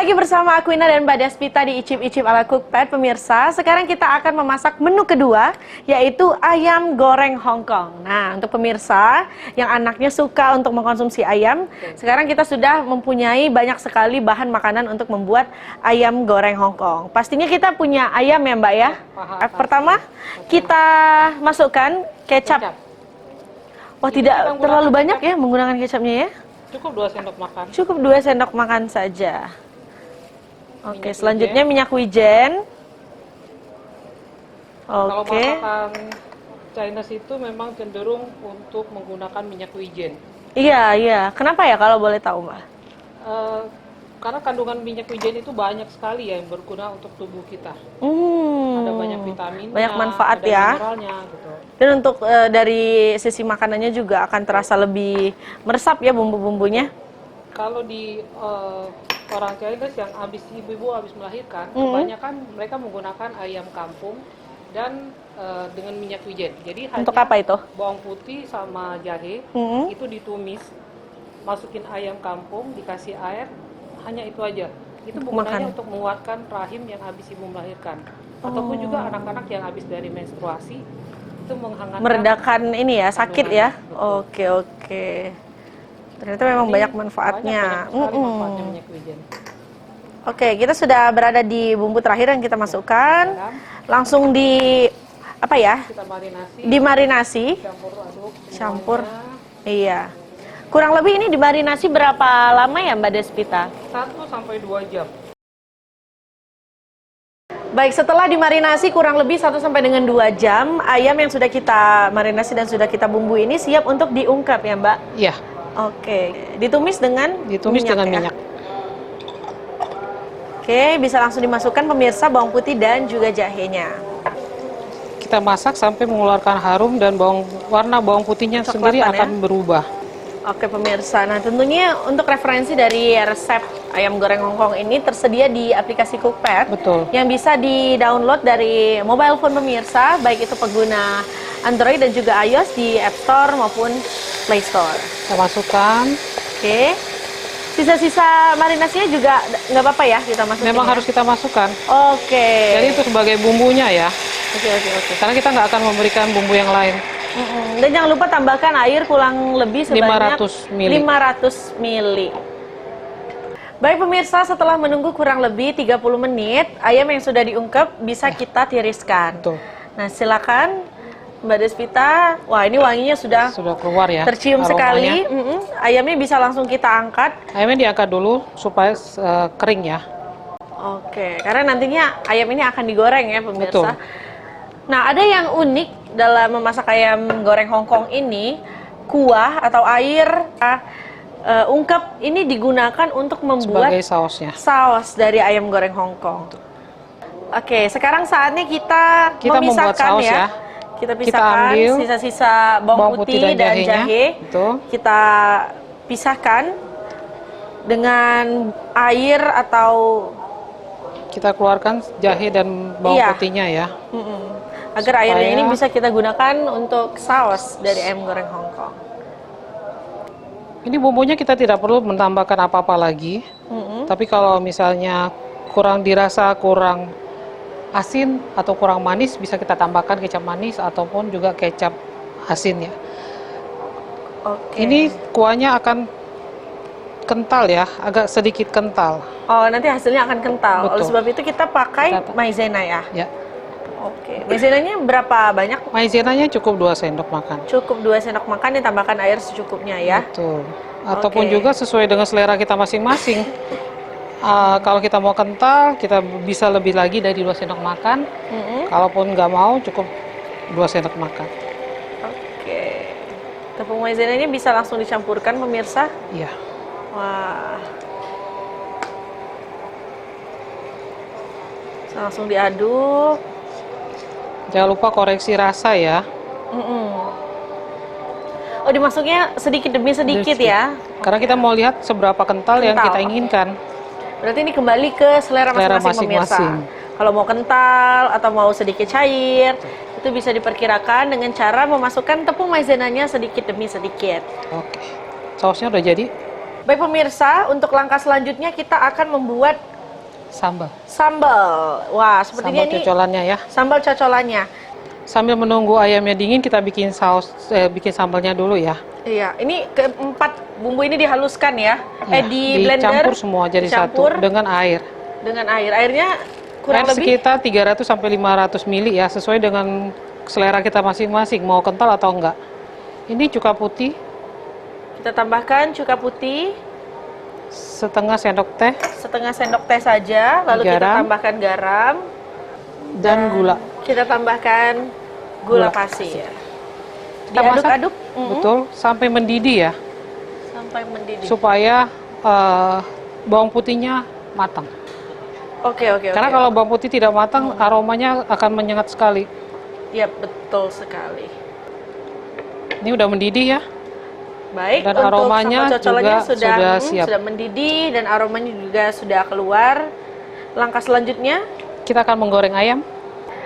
lagi bersama aku Ina dan Mbak Despita di Icip-Icip ala Cookpad. Pemirsa, sekarang kita akan memasak menu kedua, yaitu ayam goreng Hongkong. Nah, untuk pemirsa yang anaknya suka untuk mengkonsumsi ayam, sekarang kita sudah mempunyai banyak sekali bahan makanan untuk membuat ayam goreng Hongkong. Pastinya kita punya ayam ya Mbak ya. Pertama, kita masukkan kecap. Wah, tidak terlalu banyak ya menggunakan kecapnya ya? Cukup 2 sendok makan. Cukup 2 sendok makan saja. Oke, selanjutnya minyak wijen. Kalau Oke. masakan Chinese itu memang cenderung untuk menggunakan minyak wijen. Iya. Kenapa ya kalau boleh tahu, Mbak? Karena kandungan minyak wijen itu banyak sekali ya yang berguna untuk tubuh kita. Ada banyak vitamin, banyak manfaat ada ya. mineralnya gitu. Dan untuk dari sisi makanannya juga akan terasa lebih meresap ya bumbu-bumbunya. Kalau di orang Chinese yang ibu-ibu habis melahirkan, kebanyakan mereka menggunakan ayam kampung dan dengan minyak wijen. Jadi Untuk hanya apa itu? bawang putih sama jahe itu ditumis, masukin ayam kampung, dikasih air, hanya itu aja. Itu gunanya untuk menguatkan rahim yang habis ibu melahirkan. Ataupun juga anak-anak yang habis dari menstruasi, itu menghangatkan. Meredakan ini ya, sakit ya? Oke. Ternyata memang banyak manfaatnya. Manfaatnya minyak wijen. Oke, kita sudah berada di bumbu terakhir yang kita masukkan. Langsung apa ya? Kita marinasi. Dimarinasi. Campur aduk. Campur. Iya. Kurang lebih ini dimarinasi berapa lama ya Mbak Despita? 1 sampai 2 jam. Baik, setelah dimarinasi kurang lebih 1 sampai dengan 2 jam, ayam yang sudah kita marinasi dan sudah kita bumbu ini siap untuk diungkep ya Mbak? Iya. Oke, ditumis dengan minyak. Oke, bisa langsung dimasukkan pemirsa bawang putih dan juga jahenya. Kita masak sampai mengeluarkan harum dan warna bawang putihnya sendiri akan berubah. Oke pemirsa, nah tentunya untuk referensi dari resep ayam goreng Hongkong ini tersedia di aplikasi Cookpad. Betul. Yang bisa di-download dari mobile phone pemirsa, baik itu pengguna Android dan juga iOS di App Store maupun Play Store. Kita masukkan. Oke. Sisa-sisa marinasinya juga nggak apa-apa ya kita masukin? Memang harus kita masukkan. Oke. Jadi itu sebagai bumbunya ya. Oke. Karena kita nggak akan memberikan bumbu yang lain. Dan jangan lupa tambahkan air kurang lebih sebanyak 500 ml. 500 ml. Baik pemirsa, setelah menunggu kurang lebih 30 menit, ayam yang sudah diungkep bisa kita tiriskan. Betul. Nah, silakan Mbak Despita. Wah, ini wanginya sudah keluar ya. Tercium sekali. Ayamnya bisa langsung kita angkat. Ayamnya diangkat dulu supaya kering ya. Oke, karena nantinya ayam ini akan digoreng ya pemirsa. Betul. Nah, ada yang unik dalam memasak ayam goreng Hongkong ini, kuah atau air ungkep ini digugakan untuk membuat sebagai sausnya. Saus dari ayam goreng Hongkong. Oke, sekarang saatnya kita membuat memisahkan saus ya. Kita pisahkan sisa-sisa bawang putih dan jahe. Kita pisahkan dengan air atau kita keluarkan jahe dan bawang putihnya ya. Agar airnya ini bisa kita gunakan untuk saus dari ayam goreng Hongkong. Ini bumbunya kita tidak perlu menambahkan apa-apa lagi. Tapi kalau misalnya dirasa kurang asin atau kurang manis, bisa kita tambahkan kecap manis ataupun juga kecap asin ya. Oke. Ini kuahnya akan kental ya, agak sedikit kental. Oh, nanti hasilnya akan kental. Betul. Oleh sebab itu kita pakai maizena ya. Ya. Oke. Maizenanya berapa banyak? Maizenanya cukup 2 sendok makan. Cukup 2 sendok makan, ditambahkan air secukupnya ya. Betul. Ataupun juga sesuai dengan selera kita masing-masing. Kalau kita mau kental, kita bisa lebih lagi dari 2 sendok makan. Kalaupun nggak mau, cukup 2 sendok makan. Oke. Tepung maizena ini bisa langsung dicampurkan pemirsa? Iya. Wah. Langsung diaduk. Jangan lupa koreksi rasa ya. Oh, dimasuknya sedikit demi sedikit ya? Karena kita mau lihat seberapa kental yang kita inginkan. Berarti ini kembali ke selera masing-masing pemirsa. Kalau mau kental atau mau sedikit cair, itu bisa diperkirakan dengan cara memasukkan tepung maizenanya sedikit demi sedikit. Oke. Sausnya udah jadi. Baik pemirsa, untuk langkah selanjutnya kita akan membuat sambal. Sambal. Wah, sepertinya Sambal ini cocolannya ya. sambal cocolannya. Sambil menunggu ayamnya dingin, kita bikin bikin sambalnya dulu ya. Iya, ini keempat bumbu ini dihaluskan ya. Ya, Di blender. dicampur semua jadi satu dicampur dengan air. dengan air. Airnya kurang Air lebih sekitar 300 sampai 500 mili ya, sesuai dengan selera kita masing-masing, mau kental atau enggak. Ini cuka putih kita tambahkan cuka putih setengah sendok teh setengah sendok teh saja, lalu kita Garam. tambahkan garam dan gula. kita tambahkan gula Gula pasir. Kita masak, Diaduk-aduk betul, sampai mendidih ya, sampai mendidih. supaya bawang putihnya matang. Oke. Karena kalau bawang putih tidak matang, aromanya akan menyengat sekali. Ya, betul sekali. Ini udah mendidih ya. Baik, Dan untuk aromanya sambal cocolannya juga sudah siap. sudah mendidih dan aromanya juga sudah keluar. Langkah selanjutnya, Kita akan menggoreng ayam.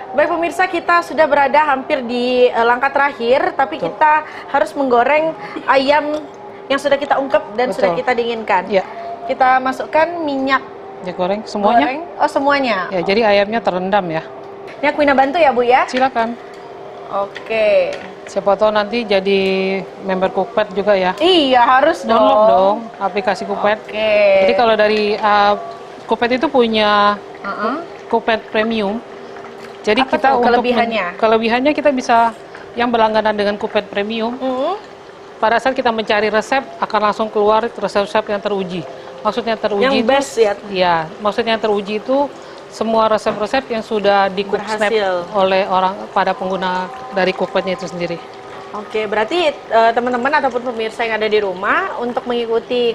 baik pemirsa, kita sudah berada hampir di langkah terakhir, tapi Betul. kita harus menggoreng ayam yang sudah kita ungkep dan Betul. sudah kita dinginkan. Ya, Kita masukkan minyak ya goreng semuanya. goreng. Oh, semuanya. Ya, jadi ayamnya terendam ya. Ini aku Ina bantu ya, Bu ya. Silakan. Oke. Siapa tahu nanti jadi member Cookpad juga ya. Iya, harus Download dong aplikasi Cookpad. Oke. Jadi kalau dari Cookpad itu punya Uh-uh. Cookpad Premium. Jadi Apa kita tuh kelebihannya? kelebihannya kita bisa yang berlangganan dengan Cookpad Premium. Pada saat kita mencari resep akan langsung keluar resep-resep yang teruji. Maksudnya teruji Yang itu best ya. ya, maksudnya yang teruji itu semua resep-resep yang sudah di Cooksnap Berhasil. oleh pada pengguna dari Cookpadnya itu sendiri. Oke, berarti teman-teman ataupun pemirsa yang ada di rumah untuk mengikuti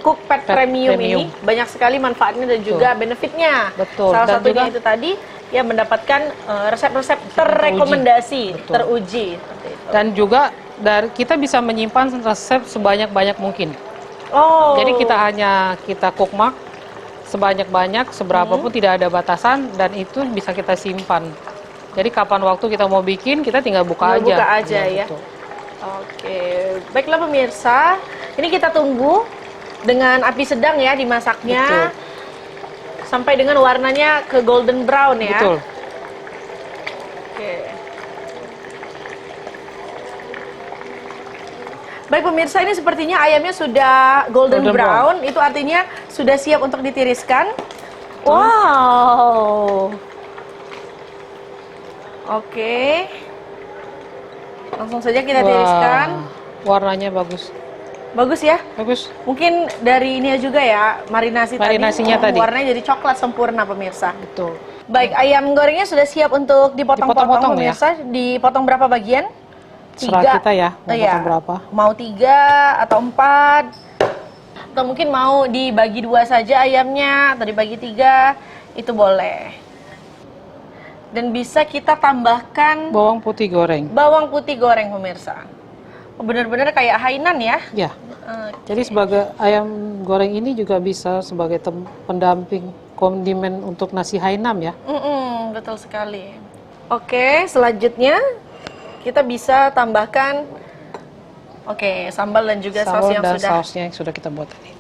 Cookpad Premium ini banyak sekali manfaatnya dan juga benefitnya. Betul. Salah Dan satunya juga itu tadi ya mendapatkan resep-resep terrekomendasi, Betul. teruji. Seperti itu. Dan juga kita bisa menyimpan resep sebanyak-banyak mungkin. Oh. Jadi kita cookmark sebanyak-banyak, seberapapun tidak ada batasan dan itu bisa kita simpan. Jadi kapan waktu kita mau bikin, kita tinggal buka aja. Buka aja ya. Betul. Oke, baiklah pemirsa. Ini kita tunggu dengan api sedang ya dimasaknya. Betul. Sampai dengan warnanya ke golden brown ya. Betul. Oke. Baik pemirsa, ini sepertinya ayamnya sudah golden Golden brown. Itu artinya sudah siap untuk ditiriskan. Wow. Oke. Langsung saja kita tiriskan. Wah, warnanya bagus. Bagus ya? Bagus. Mungkin dari ini juga ya, Marinasinya tadi. warnanya jadi coklat sempurna pemirsa. Betul. Baik, ayam gorengnya sudah siap untuk dipotong-potong Dipotong-potong ya? pemirsa. Dipotong berapa bagian? Serah kita ya, mau Iya. potong berapa. Mau 3 atau 4? Atau mungkin mau dibagi 2 saja ayamnya, atau dibagi 3, itu boleh. Dan bisa kita tambahkan Bawang putih goreng. bawang putih goreng pemirsa. Oh, benar-benar kayak Hainan ya. Ya. Jadi sebagai ayam goreng ini juga bisa sebagai pendamping kondimen untuk nasi Hainam ya. Betul sekali. Oke, selanjutnya kita bisa tambahkan sambal dan juga saus yang dan sudah. sausnya yang sudah kita buat tadi.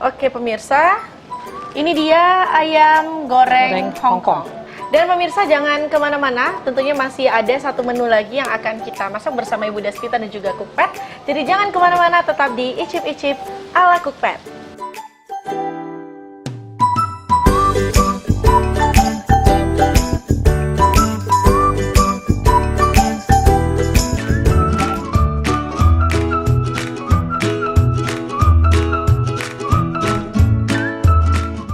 Oke pemirsa, ini dia ayam goreng Hongkong. Dan pemirsa jangan kemana-mana, tentunya masih ada satu menu lagi yang akan kita masak bersama Ibu Despita dan juga Cookpad. Jadi jangan kemana-mana, tetap di Icip-Icip ala Cookpad.